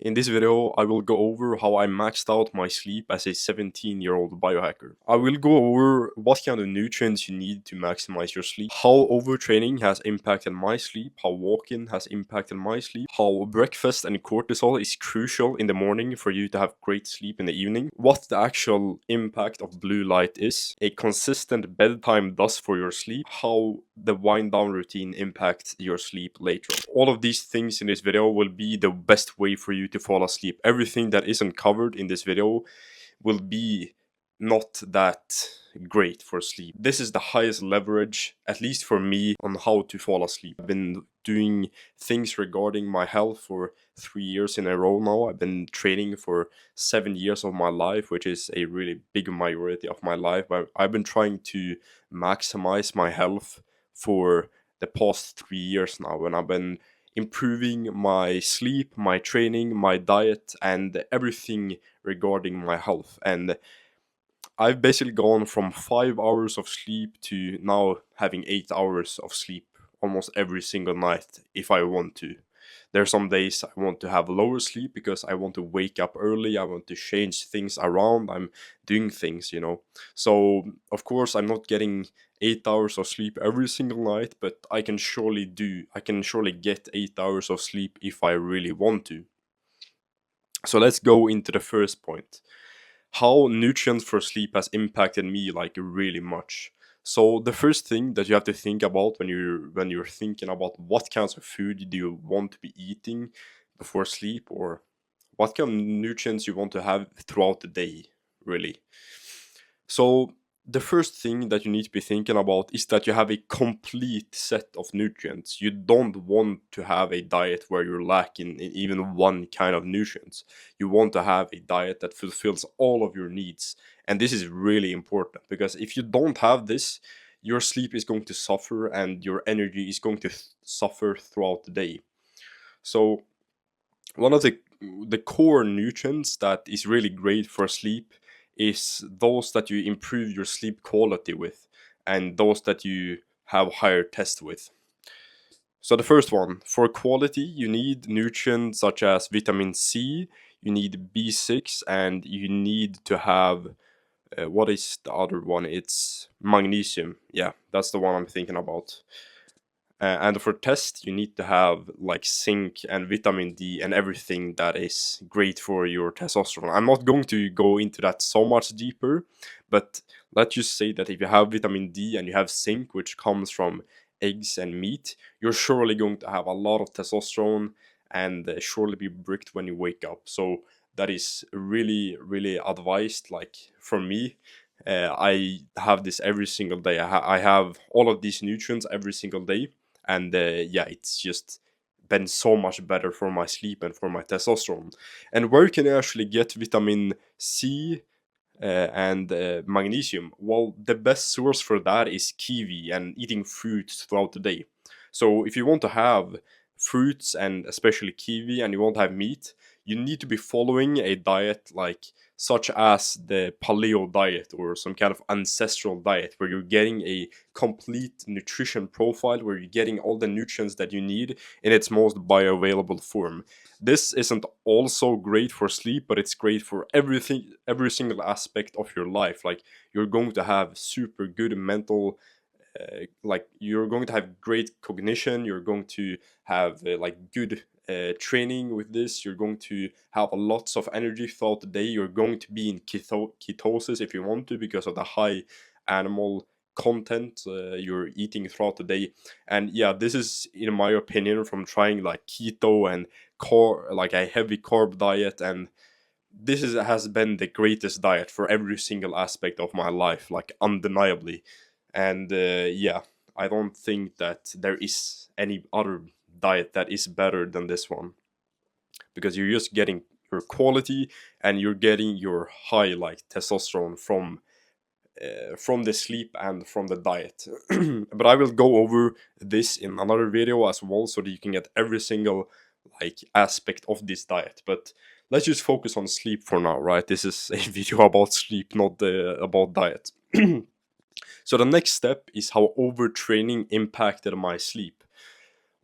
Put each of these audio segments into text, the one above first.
In this video, I will go over how I maxed out my sleep as a 17-year-old biohacker. I will go over what kind of nutrients you need to maximize your sleep, how overtraining has impacted my sleep, how walking has impacted my sleep, how breakfast and cortisol is crucial in the morning for you to have great sleep in the evening, what the actual impact of blue light is, a consistent bedtime does for your sleep, how the wind down routine impacts your sleep later on. All of these things in this video will be the best way for you to fall asleep. Everything that isn't covered in this video will be not that great for sleep. This is the highest leverage, at least for me, on how to fall asleep. I've been doing things regarding my health for 3 years in a row now. I've been training for 7 years of my life, which is a really big majority of my life. But I've been trying to maximize my health for the past 3 years now, and I've been improving my sleep, my training, my diet, and everything regarding my health. And I've basically gone from 5 hours of sleep to now having 8 hours of sleep almost every single night if I want to. There are some days I want to have lower sleep because I want to wake up early, I want to change things around, I'm doing things. So, of course, I'm not getting 8 hours of sleep every single night, but I can surely get 8 hours of sleep if I really want to. So, let's go into the first point, how nutrients for sleep has impacted me like really much. So the first thing that you have to think about when you're thinking about what kinds of food do you want to be eating before sleep, or what kind of nutrients you want to have throughout the day, really. So the first thing that you need to be thinking about is that you have a complete set of nutrients. You don't want to have a diet where you're lacking in even one kind of nutrients. You want to have a diet that fulfills all of your needs. And this is really important because if you don't have this, your sleep is going to suffer and your energy is going to suffer throughout the day. So one of the core nutrients that is really great for sleep is those that you improve your sleep quality with, and those that you have higher test with. So the first one, for quality, you need nutrients such as vitamin C, you need B6, and you need to have what is the other one? It's magnesium. Yeah, that's the one I'm thinking about. And for test, you need to have like zinc and vitamin D and everything that is great for your testosterone. I'm not going to go into that so much deeper, but let's just say that if you have vitamin D and you have zinc, which comes from eggs and meat, you're surely going to have a lot of testosterone and surely be bricked when you wake up. So that is really, really advised. Like for me, I have this every single day. I have all of these nutrients every single day, and yeah, it's just been so much better for my sleep and for my testosterone. And where can I actually get vitamin C and magnesium? Well, the best source for that is kiwi and eating fruits throughout the day. So if you want to have fruits and especially kiwi and you want to have meat, you need to be following a diet like such as the paleo diet or some kind of ancestral diet where you're getting a complete nutrition profile, where you're getting all the nutrients that you need in its most bioavailable form. This isn't also great for sleep, but it's great for everything, every single aspect of your life. Like you're going to have super good mental, like you're going to have great cognition, you're going to have like good training with this, you're going to have lots of energy throughout the day, you're going to be in ketosis if you want to because of the high animal content you're eating throughout the day. And yeah, this is in my opinion from trying like keto and like a heavy carb diet, and has been the greatest diet for every single aspect of my life, like undeniably. And yeah, I don't think that there is any other diet that is better than this one, because you're just getting your quality and you're getting your high like testosterone from the sleep and from the diet. But I will go over this in another video as well, so that you can get every single like aspect of this diet. But let's just focus on sleep for now, right? This is a video about sleep, not about diet. So the next step is how overtraining impacted my sleep.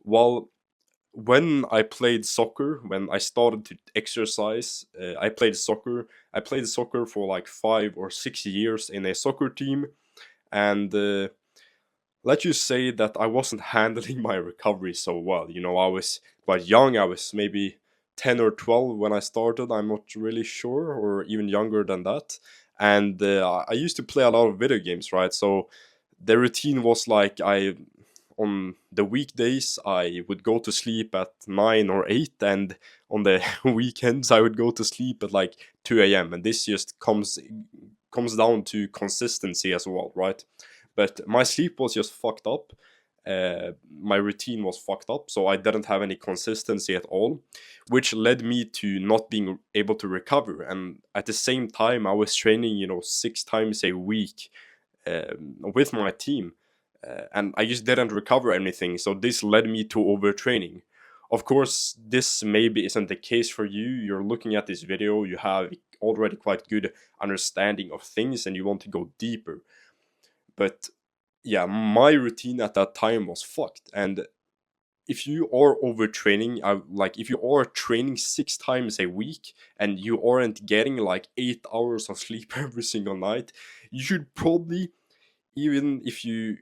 Well, when I played soccer, when I started to exercise, I played soccer. I played soccer for like 5 or 6 years in a soccer team, and let's just say that I wasn't handling my recovery so well. You know, I was quite young. I was maybe 10 or 12 when I started. I'm not really sure, or even younger than that. And I used to play a lot of video games, right? So the routine was like on the weekdays I would go to sleep at 9 or 8, and on the weekends I would go to sleep at like 2 a.m. And this just comes down to consistency as well, right? But my sleep was just fucked up. My routine was fucked up, so I didn't have any consistency at all, which led me to not being able to recover. And at the same time, I was training, 6 times a week with my team, and I just didn't recover anything. So this led me to overtraining. Of course, this maybe isn't the case for you. You're looking at this video, you have already quite good understanding of things, and you want to go deeper. But yeah, my routine at that time was fucked. And if you are overtraining, like if you are training 6 times a week and you aren't getting like 8 hours of sleep every single night, you should probably, even if you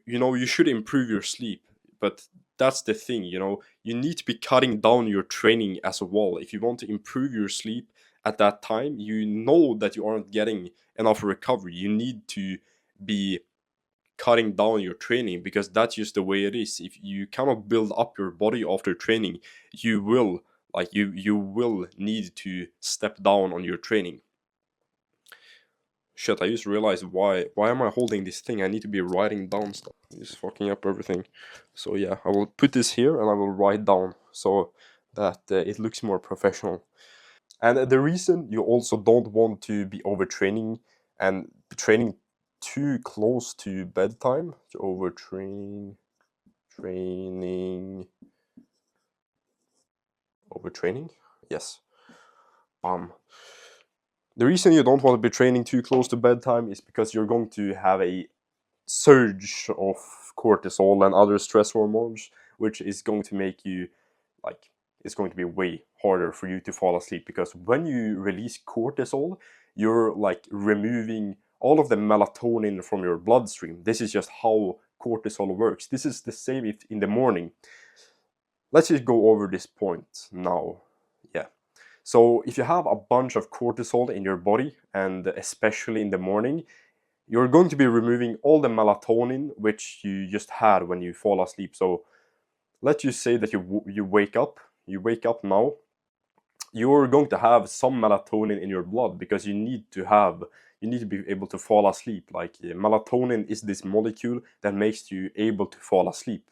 should improve your sleep. But that's the thing, you need to be cutting down your training as well if you want to improve your sleep. At that time, you know that you aren't getting enough recovery. You need to be cutting down your training, because that's just the way it is. If you cannot build up your body after training, you will you will need to step down on your training. Shit, I just realized why am I holding this thing? I need to be writing down stuff. It's fucking up everything. So yeah, I will put this here and I will write down so that it looks more professional. And the reason you also don't want to be overtraining and training too close to bedtime, to overtrain, training, overtraining, yes. Um, the reason you don't want to be training too close to bedtime is because you're going to have a surge of cortisol and other stress hormones, which is going to make you like it's going to be way harder for you to fall asleep, because when you release cortisol, you're like removing all of the melatonin from your bloodstream. This is just how cortisol works. This is the same if in the morning. Let's just go over this point now. Yeah. So if you have a bunch of cortisol in your body, and especially in the morning, you're going to be removing all the melatonin which you just had when you fall asleep. So let's just say that you wake up, now, you're going to have some melatonin in your blood, because you need to be able to fall asleep. Like melatonin is this molecule that makes you able to fall asleep.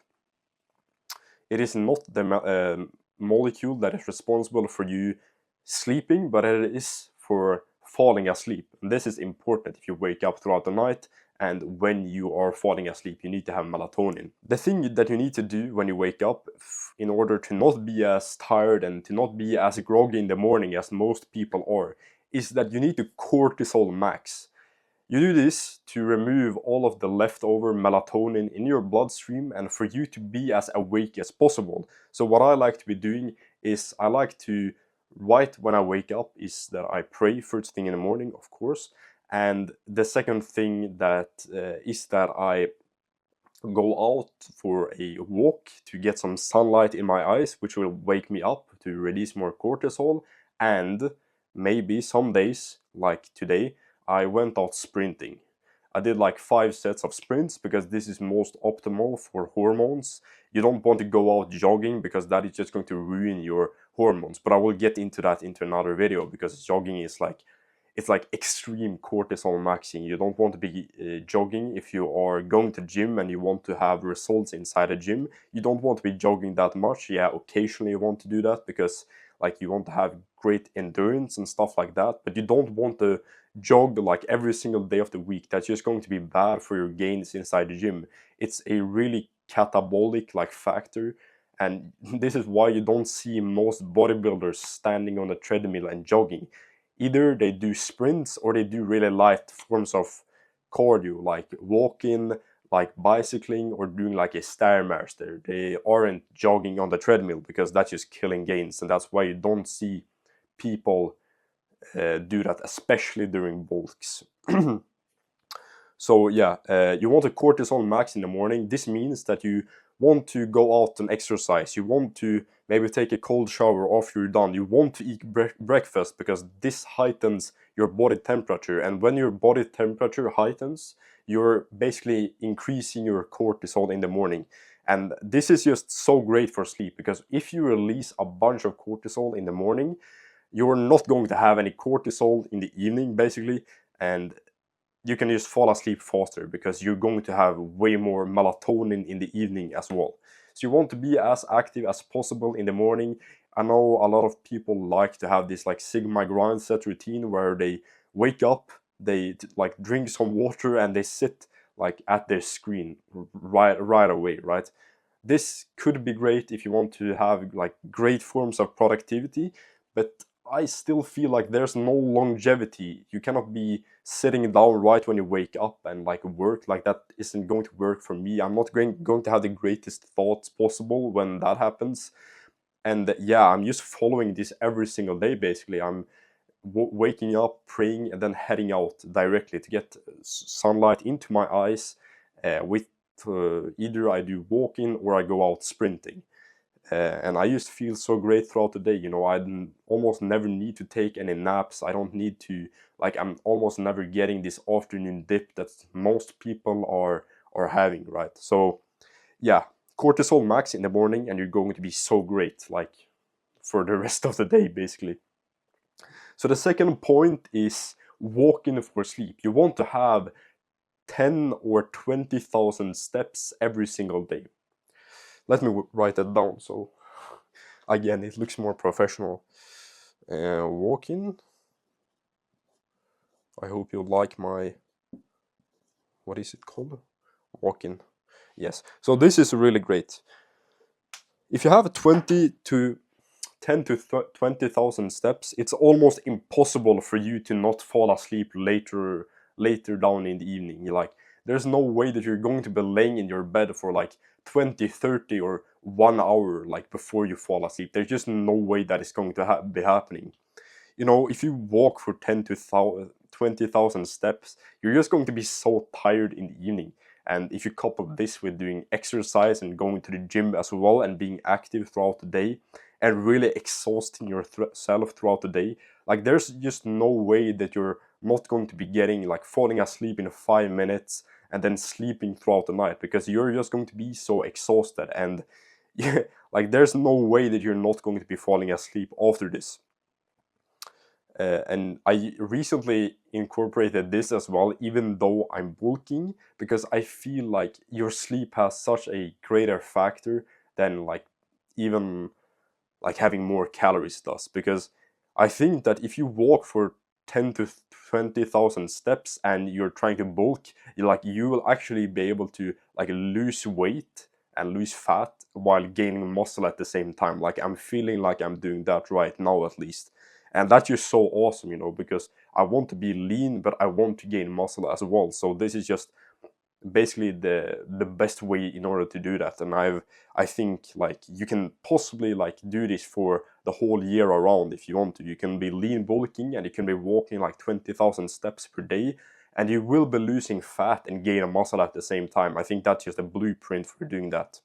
It is not the molecule that is responsible for you sleeping, but it is for falling asleep. And this is important if you wake up throughout the night, and when you are falling asleep, you need to have melatonin. The thing that you need to do when you wake up, in order to not be as tired and to not be as groggy in the morning as most people are, is that you need to cortisol max. You do this to remove all of the leftover melatonin in your bloodstream, and for you to be as awake as possible. So what I like to be doing is, I like to, right when I wake up, is that I pray first thing in the morning, of course. And the second thing that is that I go out for a walk to get some sunlight in my eyes, which will wake me up to release more cortisol. And maybe some days, like today, I went out sprinting. I did like 5 sets of sprints, because this is most optimal for hormones. You don't want to go out jogging, because that is just going to ruin your hormones. But I will get into that into another video, because jogging is like, it's like extreme cortisol maxing. You don't want to be jogging if you are going to gym and you want to have results inside a gym. You don't want to be jogging that much. Yeah, occasionally you want to do that, because like you want to have great endurance and stuff like that, but you don't want to jog like every single day of the week. That's just going to be bad for your gains inside the gym. It's a really catabolic like factor, and this is why you don't see most bodybuilders standing on a treadmill and jogging. Either they do sprints or they do really light forms of cardio, like walking, like bicycling or doing like a stairmaster. They aren't jogging on the treadmill, because that's just killing gains, and that's why you don't see people do that, especially during bulks. So yeah, you want a cortisol max in the morning. This means that you want to go out and exercise. You want to maybe take a cold shower after you're done. You want to eat breakfast, because this heightens your body temperature. And when your body temperature heightens, you're basically increasing your cortisol in the morning. And this is just so great for sleep, because if you release a bunch of cortisol in the morning, you're not going to have any cortisol in the evening, basically. And you can just fall asleep faster, because you're going to have way more melatonin in the evening as well. So you want to be as active as possible in the morning. I know a lot of people like to have this like Sigma grind set routine, where they wake up, they like drink some water, and they sit like at their screen right away, right? This could be great if you want to have like great forms of productivity, but I still feel like there's no longevity. You cannot be sitting down right when you wake up and like work. Like, that isn't going to work for me. I'm not going to have the greatest thoughts possible when that happens. And yeah, I'm just following this every single day, basically. I'm waking up, praying, and then heading out directly to get sunlight into my eyes. With either I do walking or I go out sprinting. And I just feel so great throughout the day. You know, I almost never need to take any naps. I don't need to, like, I'm almost never getting this afternoon dip that most people are having, right? So yeah, cortisol max in the morning, and you're going to be so great, like, for the rest of the day, basically. So the second point is walking for sleep. You want to have 10 or 20,000 steps every single day. Let me write that down, so again it looks more professional. Walking. I hope you like my, what is it called? Walking. Yes. So this is really great. If you have 20 to 10 to 20,000 steps, it's almost impossible for you to not fall asleep later down in the evening. Like, there's no way that you're going to be laying in your bed for like 20, 30 or 1 hour like before you fall asleep. There's just no way that is going to be happening. You know, if you walk for 10 to 20,000 steps, you're just going to be so tired in the evening. And if you couple this with doing exercise and going to the gym as well, and being active throughout the day, and really exhausting yourself throughout the day, like, there's just no way that you're not going to be getting like falling asleep in 5 minutes and then sleeping throughout the night, because you're just going to be so exhausted. And yeah, like, there's no way that you're not going to be falling asleep after this. And I recently incorporated this as well, even though I'm bulking, because I feel like your sleep has such a greater factor than like even like having more calories does. Because I think that if you walk for 10 to 20,000 steps and you're trying to bulk, you will actually be able to like lose weight and lose fat while gaining muscle at the same time. Like, I'm feeling like I'm doing that right now, at least. And that's just so awesome, you know, because I want to be lean, but I want to gain muscle as well. So this is just basically the best way in order to do that. And I think like you can possibly like do this for the whole year around if you want to. You can be lean bulking, and you can be walking like 20,000 steps per day, and you will be losing fat and gaining muscle at the same time. I think that's just a blueprint for doing that.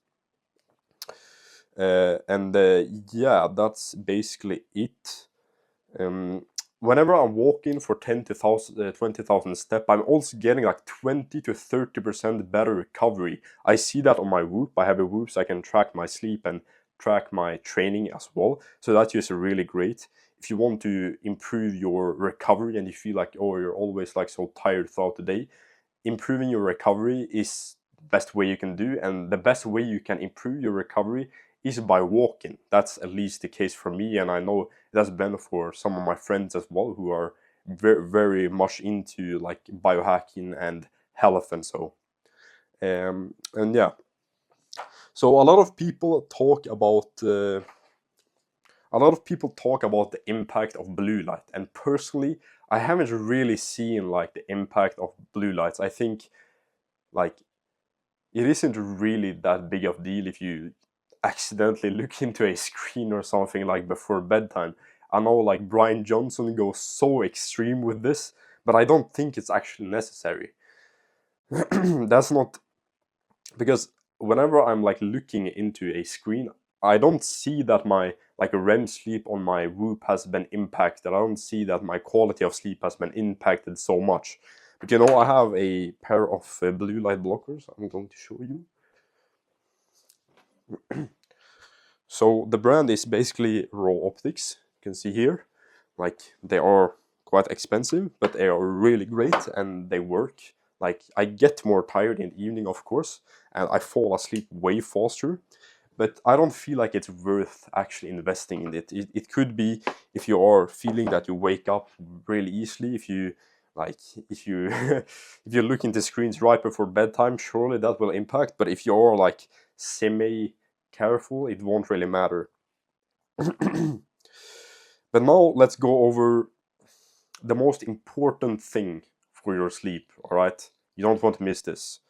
Yeah, that's basically it. Whenever I'm walking for 10 to 20,000 steps, I'm also getting like 20 to 30% better recovery. I see that on my Whoop. I have a Whoop, so I can track my sleep and track my training as well. So that's just really great. If you want to improve your recovery and you feel like, oh, you're always like so tired throughout the day, improving your recovery is the best way you can do. And the best way you can improve your recovery is by walking. That's at least the case for me, and I know that's been for some of my friends as well, who are very, very much into like biohacking and health and so. And yeah, so a lot of people talk about the impact of blue light, and personally, I haven't really seen like the impact of blue lights. I think like it isn't really that big of a deal if you accidentally look into a screen or something like before bedtime. I know like Brian Johnson goes so extreme with this, but I don't think it's actually necessary. That's not because whenever I'm like looking into a screen, I don't see that my like a REM sleep on my Whoop has been impacted. I don't see that my quality of sleep has been impacted so much. But you know, I have a pair of blue light blockers. I'm going to show you. So the brand is basically Raw Optics. You can see here, like they are quite expensive, but they are really great and they work. Like I get more tired in the evening, of course, and I fall asleep way faster. But I don't feel like it's worth actually investing in it. It could be if you are feeling that you wake up really easily, if you like if you if you look into screens right before bedtime, surely that will impact. But if you are like semi careful, it won't really matter. But now let's go over the most important thing for your sleep, all right? You don't want to miss this.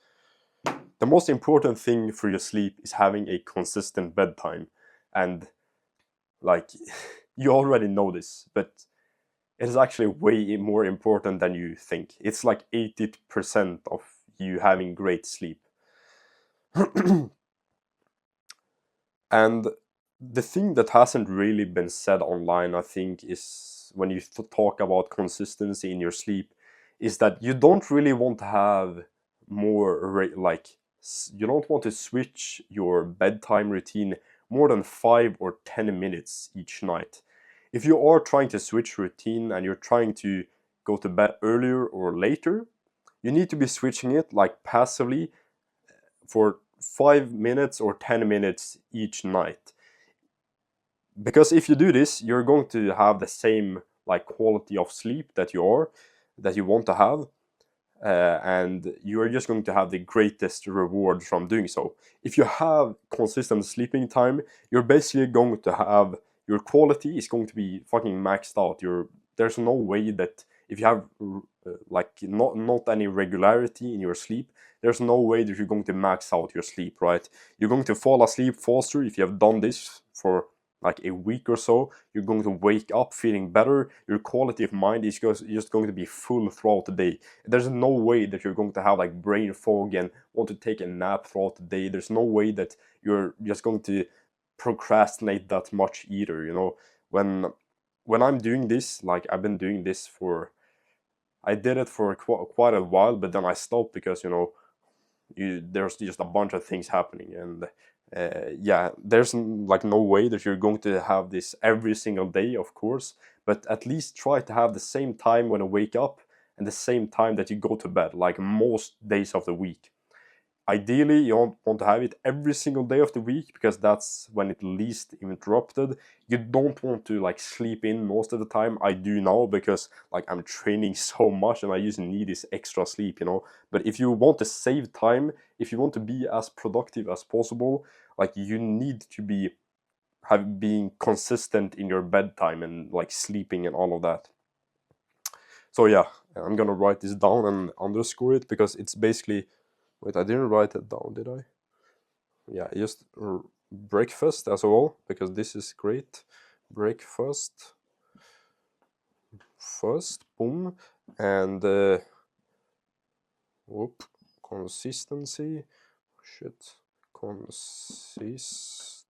The most important thing for your sleep is having a consistent bedtime. And like, you already know this, but it is actually way more important than you think. It's like 80% of you having great sleep. And the thing that hasn't really been said online, I think, is when you talk about consistency in your sleep, is that you don't really want to have more you don't want to switch your bedtime routine more than 5 or 10 minutes each night. If you are trying to switch routine and you're trying to go to bed earlier or later, you need to be switching it like passively for 5 minutes or 10 minutes each night. Because if you do this, you're going to have the same like quality of sleep that you want to have, and you are just going to have the greatest reward from doing so. If you have consistent sleeping time, you're basically going to have your quality is going to be fucking maxed out. There's no way that if you have like not any regularity in your sleep, there's no way that you're going to max out your sleep, right? You're going to fall asleep faster if you have done this for like a week or so. You're going to wake up feeling better. Your quality of mind is just going to be full throughout the day. There's no way that you're going to have like brain fog and want to take a nap throughout the day. There's no way that you're just going to procrastinate that much either, you know. When I'm doing this, like I've been doing this for I did it for quite a while, but then I stopped because, you know, there's just a bunch of things happening, and yeah, there's like no way that you're going to have this every single day, of course, but at least try to have the same time when you wake up and the same time that you go to bed, like most days of the week. Ideally, you don't want to have it every single day of the week because that's when it's least interrupted. You don't want to like sleep in most of the time. I do now because like I'm training so much and I just need this extra sleep, you know. But if you want to save time, if you want to be as productive as possible, like you need to be being consistent in your bedtime and like sleeping and all of that. So yeah, I'm gonna write this down and underscore it because it's basically. Wait, I didn't write it down, did I? Yeah, just breakfast as well, because this is great. Breakfast first, boom, and whoop, consistency. Shit, consistency.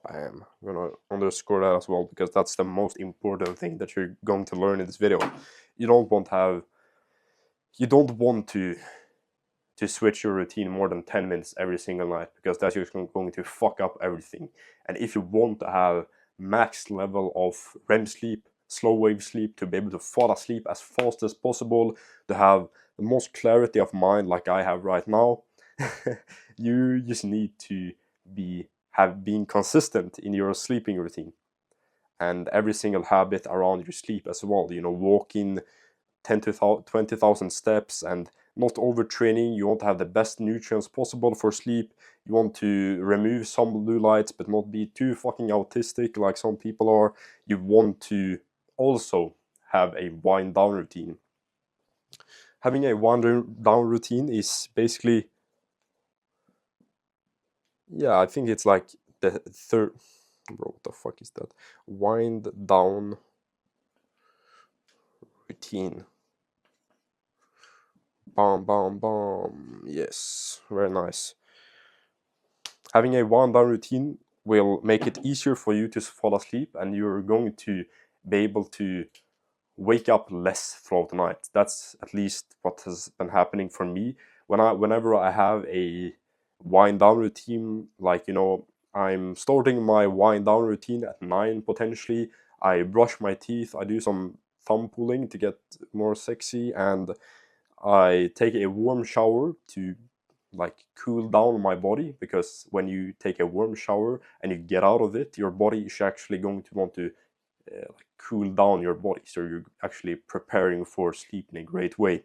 Bam. I'm gonna underscore that as well because that's the most important thing that you're going to learn in this video. You don't want to have. You don't want to switch your routine more than 10 minutes every single night because that's just going to fuck up everything. And if you want to have max level of REM sleep, slow wave sleep, to be able to fall asleep as fast as possible, to have the most clarity of mind like I have right now, you just need to have been consistent in your sleeping routine and every single habit around your sleep as well. You know, walking 10 to 20,000 steps and not overtraining. You want to have the best nutrients possible for sleep. You want to remove some blue lights but not be too fucking autistic like some people are. You want to also have a wind down routine. Having a wind down routine is basically, yeah, I think it's like the third. Bro, what the fuck is that? Wind down routine. Bam, bam, bam. Yes, very nice. Having a wind down routine will make it easier for you to fall asleep, and you're going to be able to wake up less throughout the night. That's at least what has been happening for me. Whenever I have a wind down routine, like, you know, I'm starting my wind down routine at 9 potentially. I brush my teeth, I do some thumb pulling to get more sexy, and I take a warm shower to like cool down my body, because when you take a warm shower and you get out of it, your body is actually going to want to like cool down your body, so you're actually preparing for sleep in a great way.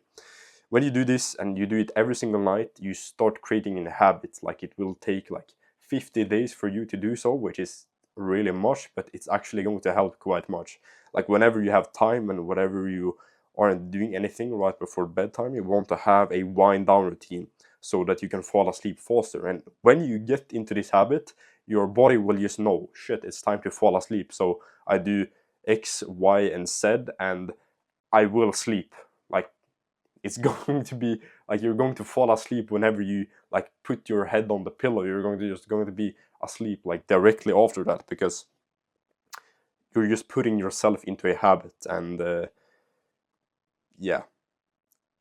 When you do this and you do it every single night, you start creating a habit. Like, it will take like 50 days for you to do so, which is really much, but it's actually going to help quite much. Like, whenever you have time and whenever you aren't doing anything right before bedtime, you want to have a wind down routine so that you can fall asleep faster. And when you get into this habit, your body will just know, shit, it's time to fall asleep. So I do X, Y, and Z, and I will sleep. Like, it's going to be like you're going to fall asleep whenever you like put your head on the pillow. You're going to be asleep like directly after that, because you're just putting yourself into a habit. And yeah,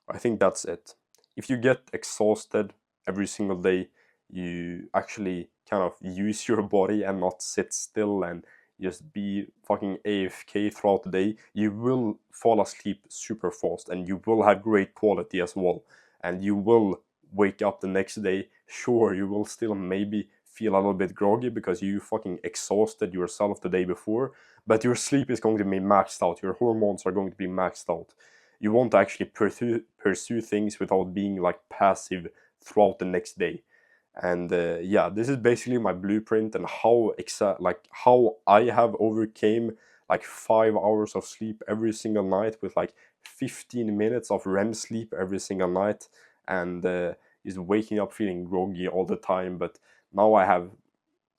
I think that's it. If you get exhausted every single day, you actually kind of use your body and not sit still and just be fucking AFK throughout the day, you will fall asleep super fast, and you will have great quality as well. And you will wake up the next day. Sure, you will still maybe feel a little bit groggy because you fucking exhausted yourself the day before, but your sleep is going to be maxed out. Your hormones are going to be maxed out. You want to actually pursue things without being like passive throughout the next day. And yeah, this is basically my blueprint, and how like how I have overcame like 5 hours of sleep every single night with like 15 minutes of REM sleep every single night, and is waking up feeling groggy all the time. But now I have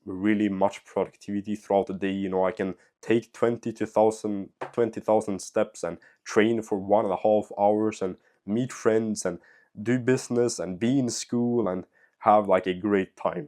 really much productivity throughout the day. You know, I can take 20,000 steps and train for 1.5 hours and meet friends and do business and be in school and have like a great time.